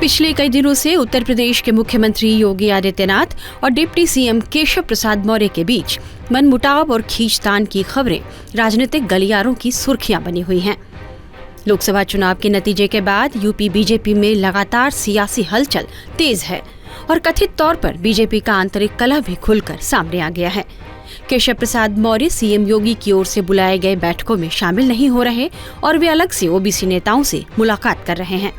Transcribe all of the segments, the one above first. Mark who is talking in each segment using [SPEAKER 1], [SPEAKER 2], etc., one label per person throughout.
[SPEAKER 1] पिछले कई दिनों से उत्तर प्रदेश के मुख्यमंत्री योगी आदित्यनाथ और डिप्टी सीएम केशव प्रसाद मौर्य के बीच मनमुटाव और खींचतान की खबरें राजनीतिक गलियारों की सुर्खियां बनी हुई हैं। लोकसभा चुनाव के नतीजे के बाद यूपी बीजेपी में लगातार सियासी हलचल तेज है और कथित तौर पर बीजेपी का आंतरिक कलह भी खुलकर सामने आ गया है। केशव प्रसाद मौर्य सीएम योगी की ओर से बुलाए गए बैठकों में शामिल नहीं हो रहे और वे अलग से ओबीसी नेताओं से मुलाकात कर रहे हैं।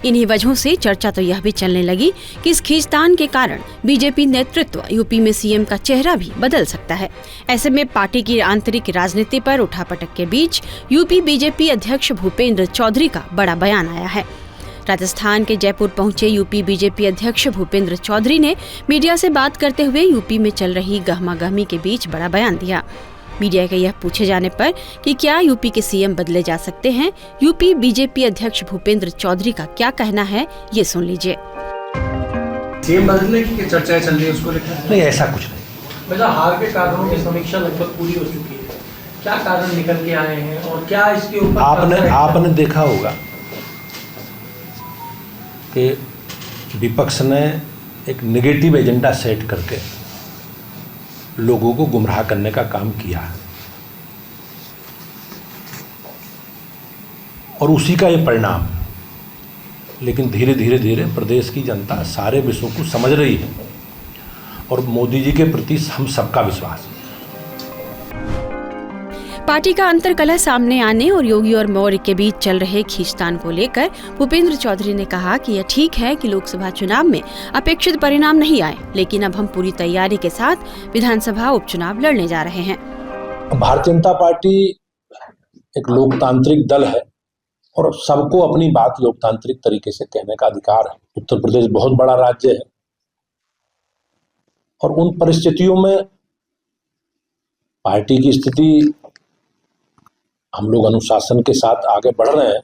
[SPEAKER 1] इन्हीं वजहों से चर्चा तो यह भी चलने लगी कि इस खींचतान के कारण बीजेपी नेतृत्व यूपी में सीएम का चेहरा भी बदल सकता है। ऐसे में पार्टी की आंतरिक राजनीति पर उठापटक के बीच यूपी बीजेपी अध्यक्ष भूपेंद्र चौधरी का बड़ा बयान आया है। राजस्थान के जयपुर पहुंचे यूपी बीजेपी अध्यक्ष भूपेंद्र चौधरी ने मीडिया से बात करते हुए यूपी में चल रही गहमागहमी के बीच बड़ा बयान दिया। मीडिया के यह पूछे जाने पर कि क्या यूपी के सीएम बदले जा सकते हैं, यूपी बीजेपी अध्यक्ष भूपेंद्र चौधरी का क्या कहना है, ये सुन लीजिए।
[SPEAKER 2] सीएम बदलने की चर्चाएं चल रही है, उसको लेकर
[SPEAKER 3] नहीं, ऐसा कुछ नहीं।
[SPEAKER 2] मतलब हार के कारणों की समीक्षा लगभग पूरी हो चुकी है, क्या कारण निकल के आए हैं और क्या इसके ऊपर
[SPEAKER 3] आपने देखा होगा कि विपक्ष ने एक नेगेटिव एजेंडा सेट करके लोगों को गुमराह करने का काम किया और उसी का ये परिणाम। लेकिन धीरे धीरे प्रदेश की जनता सारे विषयों को समझ रही है और मोदी जी के प्रति हम सबका विश्वास है।
[SPEAKER 1] पार्टी का अंतर्कलह सामने आने और योगी और मौर्य के बीच चल रहे खींचतान को लेकर भूपेंद्र चौधरी ने कहा कि यह ठीक है कि लोकसभा चुनाव में अपेक्षित परिणाम नहीं आए, लेकिन अब हम पूरी तैयारी के साथ विधानसभा उपचुनाव लड़ने जा रहे हैं।
[SPEAKER 3] भारतीय जनता पार्टी एक लोकतांत्रिक दल है और सबको अपनी बात लोकतांत्रिक तरीके से कहने का अधिकार है। उत्तर प्रदेश बहुत बड़ा राज्य है और उन परिस्थितियों में पार्टी की स्थिति, हम लोग अनुशासन के साथ आगे बढ़ रहे हैं,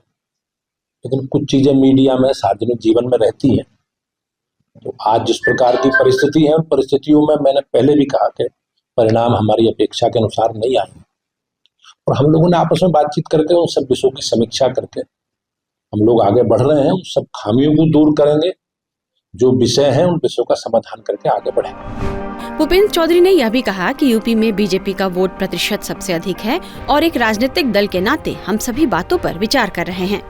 [SPEAKER 3] लेकिन कुछ चीजें मीडिया में, सार्वजनिक जीवन में रहती हैं। तो आज जिस प्रकार की परिस्थिति है, उन परिस्थितियों में मैंने पहले भी कहा कि परिणाम हमारी अपेक्षा के अनुसार नहीं आए और हम लोगों ने आपस में बातचीत करके उन सब विषयों की समीक्षा करके हम लोग आगे बढ़ रहे हैं। उन सब खामियों को दूर करेंगे, जो विषय हैं उन विषयों का समाधान करके आगे बढ़ेंगे।
[SPEAKER 1] भूपेंद्र चौधरी ने यह भी कहा कि यूपी में बीजेपी का वोट प्रतिशत सबसे अधिक है और एक राजनीतिक दल के नाते हम सभी बातों पर विचार कर रहे हैं।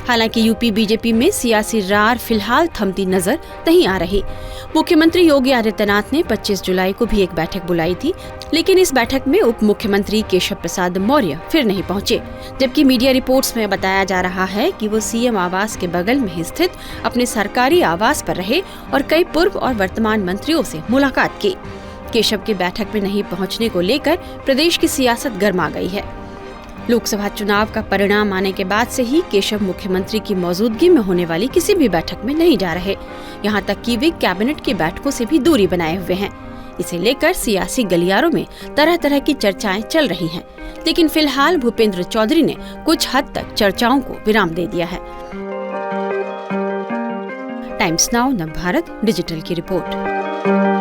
[SPEAKER 1] हालांकि यूपी बीजेपी में सियासी रार फिलहाल थमती नजर नहीं आ रही। मुख्यमंत्री योगी आदित्यनाथ ने 25 जुलाई को भी एक बैठक बुलाई थी, लेकिन इस बैठक में उप मुख्यमंत्री केशव प्रसाद मौर्य फिर नहीं पहुंचे, जबकि मीडिया रिपोर्ट्स में बताया जा रहा है कि वो सीएम आवास के बगल में ही स्थित अपने सरकारी आवास पर रहे और कई पूर्व और वर्तमान मंत्रियों से मुलाकात की। केशव की बैठक में नहीं पहुंचने को लेकर प्रदेश की सियासत गर्मा गई है। लोकसभा चुनाव का परिणाम आने के बाद से ही केशव मुख्यमंत्री की मौजूदगी में होने वाली किसी भी बैठक में नहीं जा रहे। यहाँ तक कि वे कैबिनेट की बैठकों से भी दूरी बनाए हुए हैं। इसे लेकर सियासी गलियारों में तरह तरह की चर्चाएं चल रही हैं, लेकिन फिलहाल भूपेंद्र चौधरी ने कुछ हद तक चर्चाओं को विराम दे दिया है। टाइम्स नाउ नवभारत डिजिटल की रिपोर्ट।